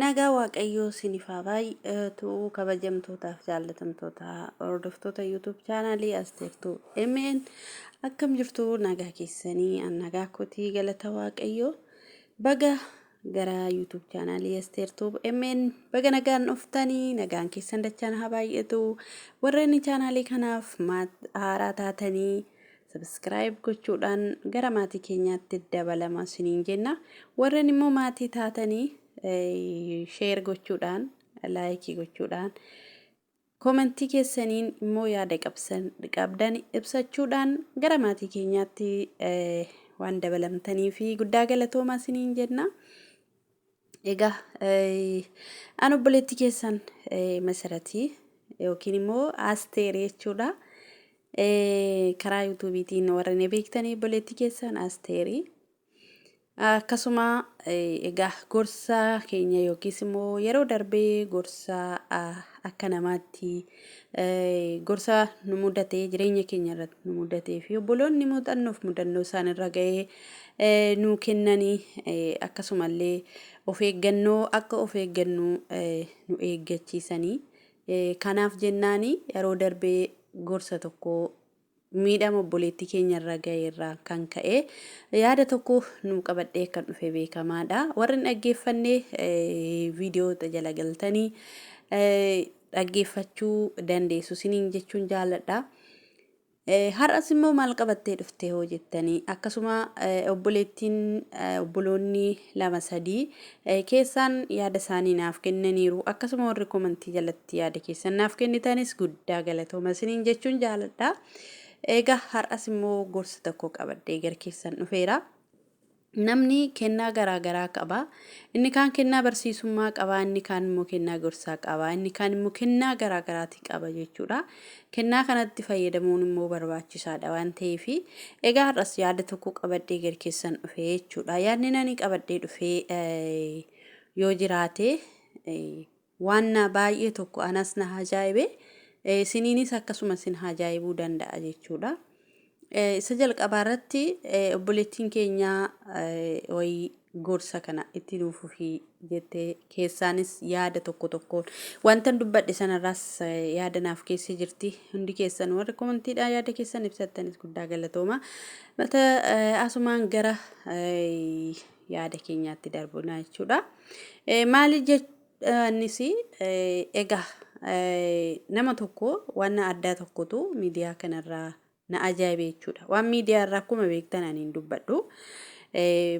Nagaa Waaqayyoo isiniif haa baay'atu kabajamtootaaf jaallatamtoota hordoftoota YouTube chaanalii Asteertuu MN akkam jirtu nagaa keessanii nagaa kootii galata Waaqayyoo baga gara YouTube chaanalii Asteertuu MN baga nagaan dhuftanii nagaan keessan dachaan haa baay'atu warreen chaanalii kanaaf haaraa taatanii subscribe gochuudhaan gara maatii keenyaatti dabalama isiniin jenna warreen immoo maatii taatanii share gochuudhaan like gochuudhaan commentii keessaniin immoo yaada qabdan ibsachuudhaan gara maatii keenyaatti waan dabalamtanii fi guddaa galatoomaa isiniin jenna. Egaa an obboleettii keessan Masaratii yookiin immoo Asteer jechuudha. Karaa YouTubeetiin warreen beektanii obboleettii keessan Asteerii. Akkasuma egaa gorsa keenya yookiis immoo yeroo darbee gorsa akka namaatti gorsa nu mudatee jireenya keenya irratti nu mudatee fi obboloonni mudannoo isaan irra ga'ee nu kennanii akkasumallee of eeggannoo akka of eeggannu nu eeggachiisanii kanaaf jennaanii yeroo darbee gorsa tokko miidhama obboleettii keenya irra ga'e irraa kan ka'e yaada tokko nu qabadhee kan dhufe beekamaadha. Warreen dhaggeeffannee viidiyoo jala galtanii dhaggeeffachuu dandeessu isiniin jechuun jaalladha. Har'as immoo maal qabattee dhuftee hoo jettanii akkasuma obboloonni lama sadii keessaan yaada isaanii naaf kennaniiru akkasuma warri komentii jalatti yaada keessan naaf kennitanis guddaa galatooma isiniin jechuun jaalladha. Egaa har'as immoo gorsa tokko qabadhee gara keessan dhufeera. Namni kennaa garaa qaba. Inni kaan kennaa barsiisummaa qaba, inni kaan immoo kennaa gorsaa qaba, inni kaan immoo kennaa garaati qaba jechuudha. Kennaa kanatti fayyadamuun immoo barbaachisaadha waan ta'eef egaa har'as yaada tokko qabadhee gara keessan dhufee jechuudha. Yaadni ani qabadhee dhufee yoo jiraate waan baay'ee tokko anas na ajaa'ibe isiniinis akkasuma isin ajaa'ibuu danda'a jechuudha. Isa jalqabaa irratti obboleettiin keenya wayii gorsa kana itti dhufuufi jettee keessaanis yaada tokkoon wanta dubbadhe sanarraas yaada naaf keessee jirti. Hundi keessan warri kommentiidhaan yaada keessan ibsattanis guddaa galatooma. Mata asumaan gara yaada keenyaatti darbuna jechuudha. Maali jechuunis egaa nama tokko waan addaa tokkotu miidiyaa kanarraa na ajaa'ibe jechuudha. Waan miidiyaa irraa akkuma beektan ani hin dubbadhu.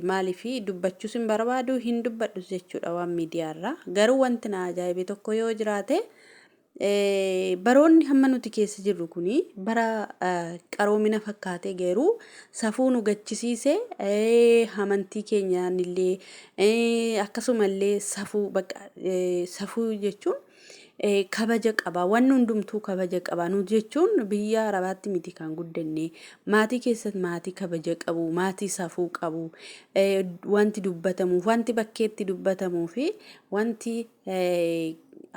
Maaliif dubbachuus hin barbaadu hin dubbadhus jechuudha waan miidiyaa irraa. Garuu wanti na ajaa'ibe tokko yoo jiraate baroonni hamma nuti keessa jirru kuni bara qaroomina fakkaatee garuu safuu nu gachisiise amantii keenyaan illee akkasumallee safuu jechuun kabaja qaba waan hundumtuu kabaja qaba nu jechuun biyya arabaatti miti kan guddanne maatii keessatti maatii kabaja qabu maatii safuu qabu wanti dubbatamu wanti bakkeetti dubbatamu fi wanti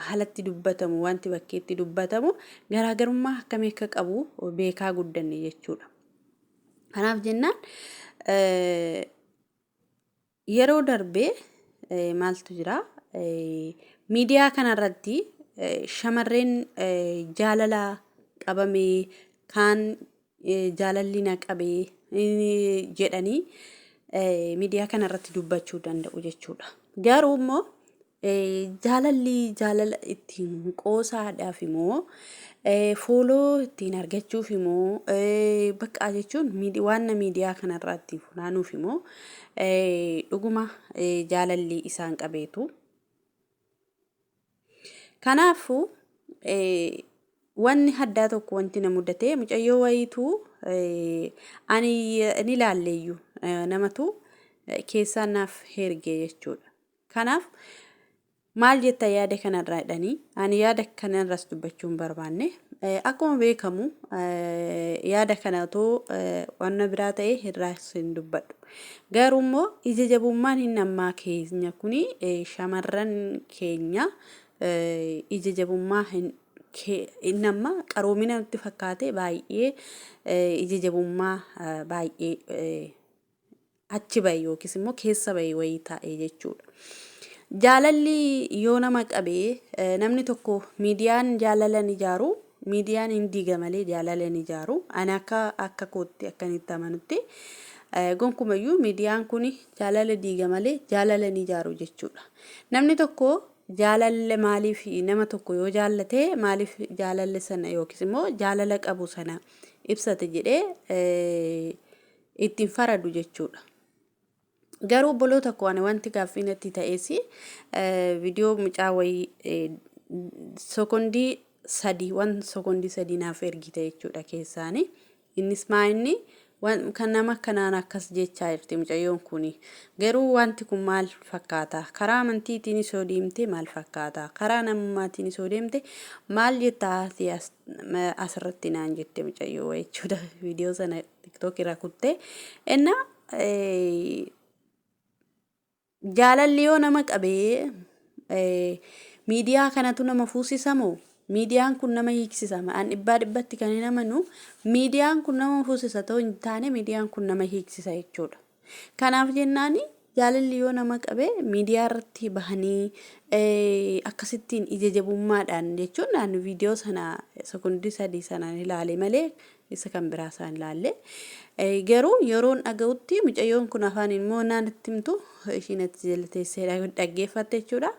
halatti dubbatamu wanti bakkeetti dubbatamu garaagarummaa akkamii akka qabu beekaa guddanne jechuudha. Kanaaf jennaan yeroo darbee maaltu jira miidiyaa kanarratti shamarreen jaalala qabamee kaan jaalalli na qabee jedhanii miidiyaa kanarratti dubbachuu danda'u jechuudha. Garuu immoo jaalala ittiin qoosaadhaaf immoo fooloo ittiin argachuuf immoo bakka jechuun waan miidiyaa kanarratti funaanuuf immoo dhuguma jaalalli isaan qabeetu. Kanaafuu wanni addaa tokko wanti na mudatee mucayyoo wayiitu ani ilaalleeyyu namatu keessaan naaf herge jechuudha. Kanaaf maal jetta yaada kanarraa jedhanii ani yaada kanarras dubbachuu hin barbaanne akkuma beekamu yaada kanatoo wanna biraa ta'e irraas hin dubbadhu. Garuu immoo ija jabummaan hin ammaa keenya kuni shamarran keenya ija jabummaa hin amma qaroomina nutti fakkaate baay'ee ija jabummaa baay'ee achi bahe yookiis immoo keessa bahe wayii taa'e jechuudha. Jaalalli yoo nama qabee namni tokko miidiyaan jaalala ni ijaaru. Miidiyaan hin diiga malee jaalala ni ijaaru. Ani akka kootti akkanitti amanutti gonkumayyuu miidiyaan kun jaalala diiga malee jaalala ni ijaaru jechuudha. Namni tokko jaalala maaliif nama tokko yoo jaallate maaliif jaalala sana yookiis immoo jaalala qabu sana ibsate jedhee ittiin faradu jechuudha. Garuu obboloota koo ani wanti gaaffii natti ta'eesi viidiyoo mucaa wayii sekondii 3 naaf ergite jechuudha keessaani. Innis maa'inni kan nama kanaan akkas jechaa jirti mucayyoon kuni. Garuu wanti kun maal fakkaata? Karaa amantiitiin isoo deemte maal fakkaata? Karaa namummaatiin isoo deemte maal jettaa asirratti naan jette mucayyoo jechuudha. Viidiyoo sana TikTok irra kuttee. Innaa jaalalli yoo nama qabee miidiyaa kanatu nama fuusisamoo? Miidiyaan kun nama hiiksisama. An dhibbatti kan hin amanu miidiyaan kun nama fuusisa ta'uu hin taane miidiyaan kun nama hiiksisa jechuudha. Kanaaf jennaani jaalalli yoo nama qabee miidiyaa irratti bahanii akkasittiin ija jabummaadhaan jechuun naannoo viidiyoo sana sekondii 3 sanaan ilaale malee isa kan biraa isaan ilaalle. Garuu yeroon dhaga'utti mucayyoon kun afaan immoo naannatti himtu ishiin itti jalteessee dhaggeeffatte jechuudha.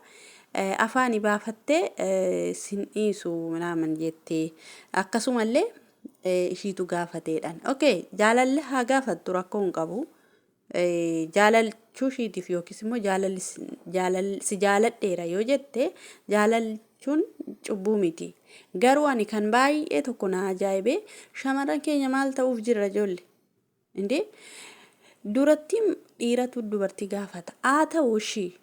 Afaan baafattee sin dhiisu minaaman jettee akkasumallee ishiitu gaafateedhaan. Okay, jaalalli haa gaafattu rakkoo hin qabu. Jaalalchuu ishiitiif yookiis immoo si jaaladheera yoo jette jaalalchuun cubbuu miti. Garuu ani kan baay'ee tokko na ajaa'ibee shamarran keenya maal ta'uuf jirra ijoollee? Indee duratti dhiiratu dubartii gaafata. Haa ta'u ishii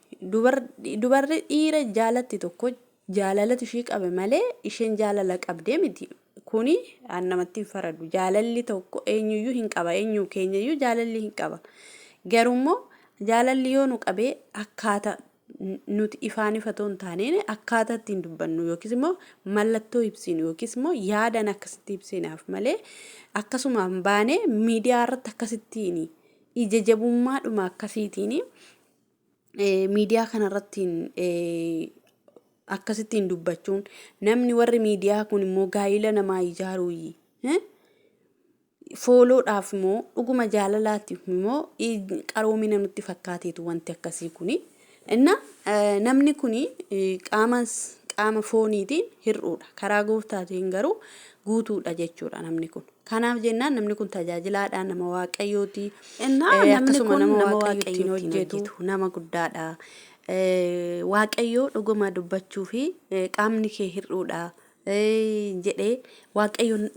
dubarri dhiira jaalatti tokko jaalalatu ishii qabe malee isheen jaalala qabdee miti. Kuni an namatti hin faradu. Jaalalli tokko eenyuyyuu hin qaba. Eenyu keenyayyuu jaalalli hin qaba. Garuu jaalalli yoo nu qabee akkaataa nuti ifaan ifatoo hin taaneen akkaataa ittiin dubbannu yookiis immoo mallattoo ibsinu yookiis immoo yaadan akkasitti ibsinaaf malee akkasumaan baanee miidiyaa irratti akkasittiin ija jabummaadhuma akkasiitiin miidiyaa kanarratti akkasittiin dubbachuun namni warri miidiyaa kun immoo gaa'ila namaa ijaaruuyi. Fooloodhaaf immoo dhuguma jaalalaatiif immoo qaroomina nutti fakkaateetu wanti akkasii kuni. Namni kuni qaama fooniitiin hir'uudha. Karaa gooftaatiin garuu guutuudha jechuudha namni kun. Kanaaf jennaan namni kun tajaajilaadha nama waaqayyooti. Akkasuma nama waaqayyootiin hojjetu nama guddaadha. Waaqayyoo dhuguma dubbachuu fi qaamni kee hir'uudha jedhee waaqayyoon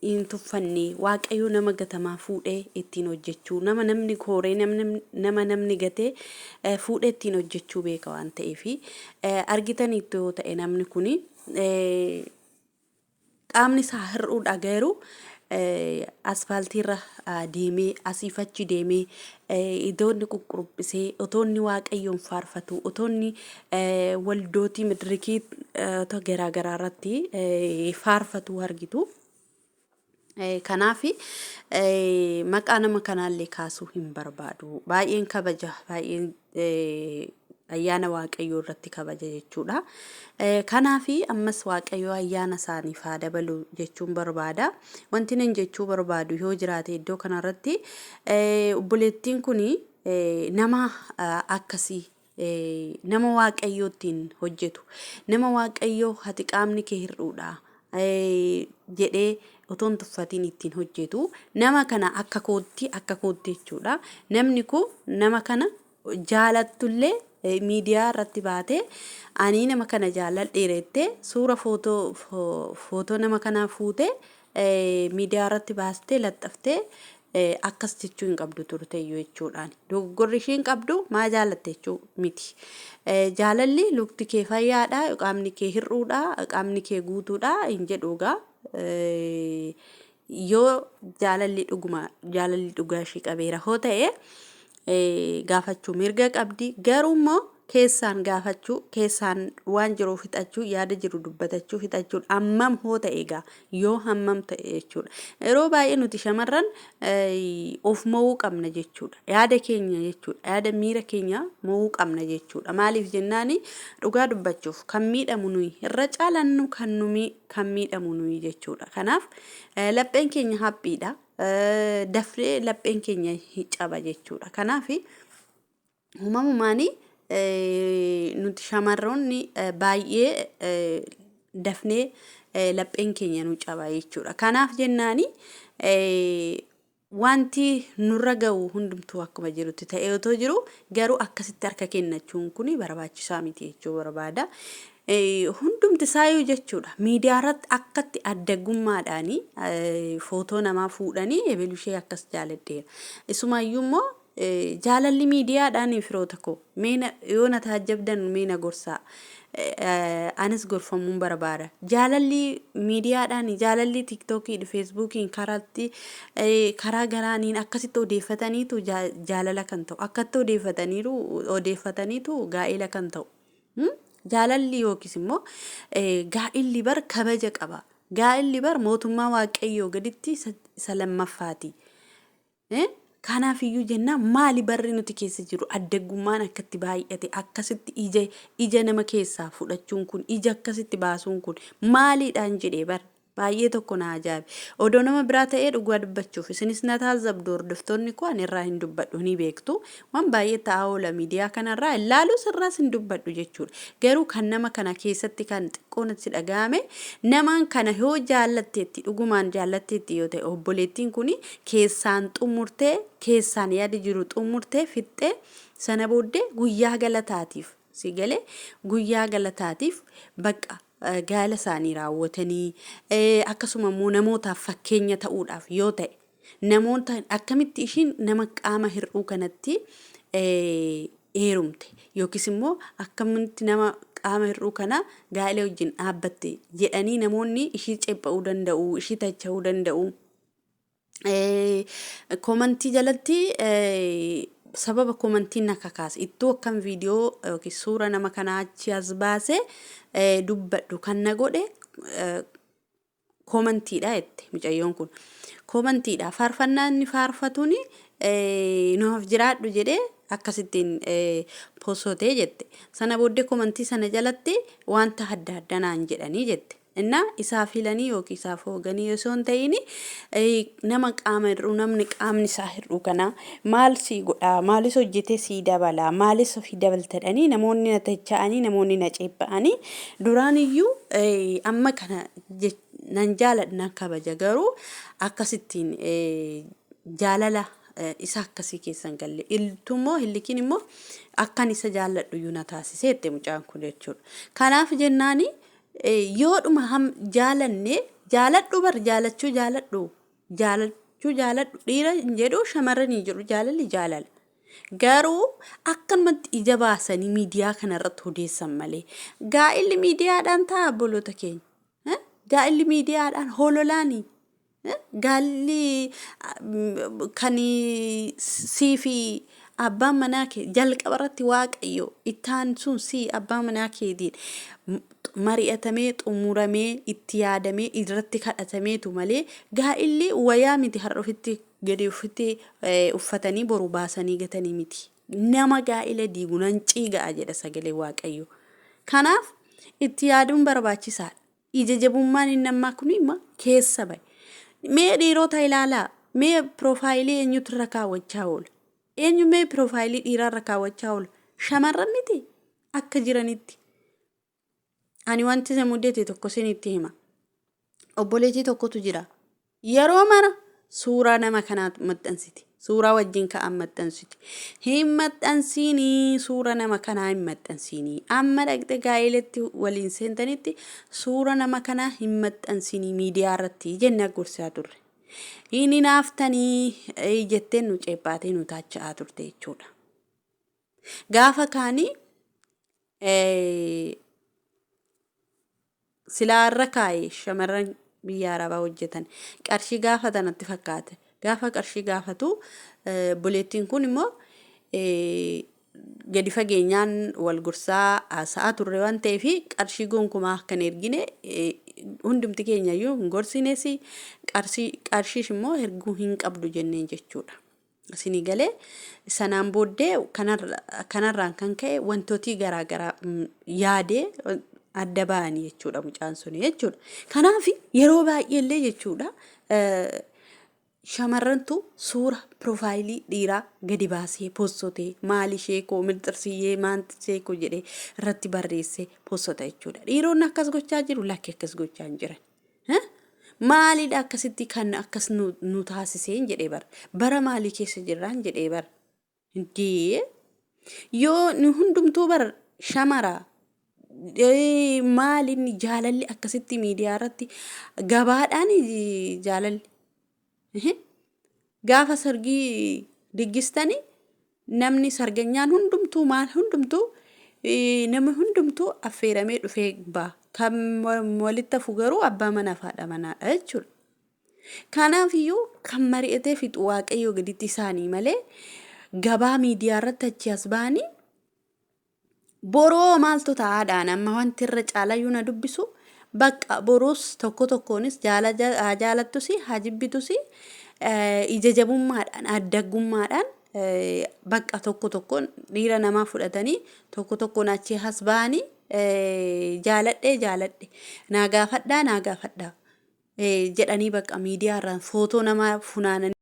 hin tuffanne waaqayyoo nama gatamaa fuudhee ittiin hojjechuu nama namni kooree nama namni gatee fuudhee ittiin hojjechuu beeka waan ta'eef argitaniitu yoo ta'e namni kuni qaamni isaa hir'uudha garuu asfaaltiirra deemee asiifachi deemee idoonni quqqurubbisee otoonni waaqayyoon faarfatu otoonni waldootii midrikii garaagaraa irratti faarfatu argitu. Kanaaf maqaa nama kanaallee kaasuu hin barbaadu. Baay'een kabaja baay'een ayyaana waaqayyoo irratti kabaja jechuudha. Kanaaf ammas waaqayyoo ayyaana isaaniif haa dabalu jechuun barbaada. Wanti nan jechuu barbaadu yoo jiraate iddoo kanarratti obboleettiin kun nama akkasii nama waaqayyoottiin hojjetu nama waaqayyoo hati qaamni kee hir'uudha jedhee otoon tuffatiin ittiin hojjetu nama kana akka kootti jechuudha. Namni kun nama kana jaalattullee miidiyaa irratti baatee ani nama kana jaaladheerettee suura footoo nama kanaa fuutee miidiyaa irratti baastee laxxaftee akkas jechuu hin qabdu turteeyyuu jechuudhaan. Dogoggorri ishiin qabdu maa jaalatte jechuu miti. Jaalalli lukti kee fayyaadha, qaamni kee hir'uudha, qaamni kee guutuudha hin jedhuugaa. Yoo jaalalli dhugaa ishii qabeera hoo ta'e gaafachuu mirga qabdi. Garuu immoo keessaan gaafachuu keessaan waan jiru fixachuu yaada jiru dubbatachuu fixachuu hammam hoo ta'e egaa yoo hammam ta'e jechuudha yeroo baay'ee nuti shamarran of mo'uu qabna jechuudha yaada keenya jechuudha yaada miira keenya mo'uu qabna jechuudha maaliif jennaani dhugaa dubbachuuf kan miidhamu nuyi irra caalannu kan miidhamu nuyi jechuudha kanaaf lapheen keenya haphiidha dafnee lapheen keenya caba jechuudha kanaaf uumamumaanii nuti shamarroonni baay'ee dafnee lapheen keenya nu caba jechuudha. Kanaaf jennaani wanti nurra ga'u hundumtuu akkuma jirutti ta'ee otoo jiru garuu akkasitti harka kennachuun kuni barbaachisaa miti jechuu barbaada. Hundumti isaayyuu jechuudha miidiyaa irratti akkatti addagummaadhaani footoo namaa fuudhanii ebelushee akkas jaaladheera. Isumaayyuu immoo jaalalli miidiyaadhaan firoota koo meena yoo na taajjabdan meena gorsaa anis gorfamuun barbaada jaalalli miidiyaadhaan jaalalli tiktokii feesbuukiin karaa garaaniin akkasitti odeeffataniitu jaalala kan ta'u akkatti odeeffataniitu gaa'ela kan ta'u jaalalli yookiis immoo gaa'illi bar kabaja qaba gaa'illi bar mootummaa waaqayyoo gaditti isa lammaffaati kanaaf iyyuu jennaan maali barri nuti keessa jiru addagummaan akkatti baay'ate akkasitti ija nama keessaa fudhachuun kun ija akkasitti baasuun kun maaliidhaan jedhee bar baay'ee tokko na ajaa'ibe odoo nama biraa ta'ee dhugaa dubbachuuf isinis na taazabdu hordoftoonni koo ani irraa hin dubbadhu ni beektu waan baay'ee ta'aa oola miidiyaa kanarraa ilaalus irraas hin dubbadhu jechuudha garuu kan nama kana keessatti kan xiqqoonatti dhaga'ame namaan kana yoo jaallatteetti dhugumaan jaallatteetti yoo ta'e obboleettiin kuni keessaan xumurtee keessaan yaada jiru xumurtee fixxee sana booddee guyyaa galataatiif si galee guyyaa galataatiif bakka gaala isaanii raawwatanii akkasuma immoo namootaaf fakkeenya ta'uudhaaf yoo ta'e namoota akkamitti ishiin nama qaama hir'uu kanatti heerumte yookiis immoo akkamitti nama qaama hir'uu kana gaa'ela wajjin dhaabbatte jedhanii namoonni ishii cepha'uu danda'u ishii tacha'uu danda'u komantii jalatti sababa komantiin na kakaase ittoo akkam viidiyoo yookiin suura nama kanaa achi as baase dubbadhu kan na godhe komantiidha jette mucayyoon kun komantiidha faarfannaan inni faarfatuun nuuf jiraadhu jedhee akkasittiin poosotee jette sana booddee komantii sana jalatti wanta adda addaa naan jedhanii jette inna isaa filanii yookiin isaa fooganii osoo hin ta'in nama qaama hir'uu namni qaamni isaa hir'uu kana maal si godhaa maalis hojjetee si dabalaa maalis ofii dabaltadhanii namoonni na tacha'anii namoonni na ceepha'anii duraan iyyuu amma kana nan jaaladha kabaja garuu akkasittiin jaalala isa akkasii keessan galle iltummoo hillikin immoo akkan isa jaalladhu iyyuu na taasiseette mucaan kun jechuudha kanaaf jennaani yoodhuma jaalanne jaaladhu bar jaalachuu jaaladhu dhiira jedhu shamarranii jedhu jaalalli jaalala garuu akkanumatti ija baasanii miidiyaa kanarratti odeessan malee gaa'illi miidiyaadhaan ta'a obboloota keenya gaa'illi miidiyaadhaan hololaanii gaalli kan siifi abbaan manaa kee jalqaba irratti waaqayyo ittaan sun si abbaan manaa keetiin mari'atamee xumuramee itti yaadamee irratti kadhatameetu malee gaa'illi wayaa miti har'a ofitti gadi ofitti uffatanii boru baasanii gatanii miti nama gaa'ila diigu nan ciiga'a jedha sagalee waaqayyo kanaaf itti yaaduun barbaachisaadha ija jabummaan inni ammaa kun immoo keessa bahe mee dhiirota ilaalaa mee piroofaayilii eenyutu irra kaawwachaa oola eenyu mee piroofaayilii dhiiraa irra kaawwachaa oola shamarran miti akka jiranitti ani wanti isa mudate tokko isinitti hima obboleettii tokkotu jira yeroo mara suuraa nama kanaa maxxansiti suuraa wajjin ka'an maxxansiti hin maxxansiinii suuraa nama kanaa hin maxxansiinii amma dhaqxe gaa'elatti waliin seentanitti suuraa nama kanaa hin maxxansiinii miidiyaa irratti jennee gorsaa turre inni naaftanii jetteen nu ceephaatee nu taacha'aa turte jechuudha gaafa kaanii silaa irra kaa'ee shamarran biyya arabaa hojjetan qarshii gaafatanatti fakkaate gaafa qarshii gaafatu buleettiin kun immoo gadi fageenyaan wal gursaa haasa'aa turre waan ta'eef qarshii gonkumaa kan ergine hundumti keenya iyyuu hin gorsines qarshiish immoo erguu hin qabdu jenneen jechuudha. Isinii galee sanaan booddee kanarraan kan ka'e wantooti garaagaraa yaadee adda ba'anii jechuudha mucaan suni jechuudha. Kanaaf yeroo baay'eellee jechuudha shamarrantu suura piroofaayilii dhiiraa gadi baasee poostotee maal ishee koo milxirsiyyee maantisee koo jedhee irratti barreessee poostota jechuudha. Dhiironni akkas gochaa jiru lakki akkas gochaa hin jiran. Maaliidha akkasitti kan akkas nu taasiseen jedhee bara maalii keessa jirraan jedhee Indee yoo nu hundumtuu shamaraa maaliin jaalalli akkasitti miidiyaa irratti gabaadhaan jaalalli. Gaafa sargii diggistanii namni sarganyaan hundumtuu maal hundumtuu namni hundumtuu affeeramee dhufee ba'a. Kan walitti hafu garuu abbaa manaa fi haadha manaadha jechuudha. Kanaaf iyyuu kan mari'atee fixu waaqayyoo gaditti isaanii malee gabaa miidiyaa irratti achi as ba'anii boroo maaltu ta'aadhaan amma wanti irra caalayyuu na dubbisu bakka boroos tokko tokkoonis jaalattus haa jibbitus ija jabummaadhaan addagummaadhaan bakka tokko tokkoon dhiira namaa fudhatanii tokko tokkoon achi as ba'anii jaaladhe naa gaafadhaa jedhanii bakka miidiyaa irraan footoo namaa funaananii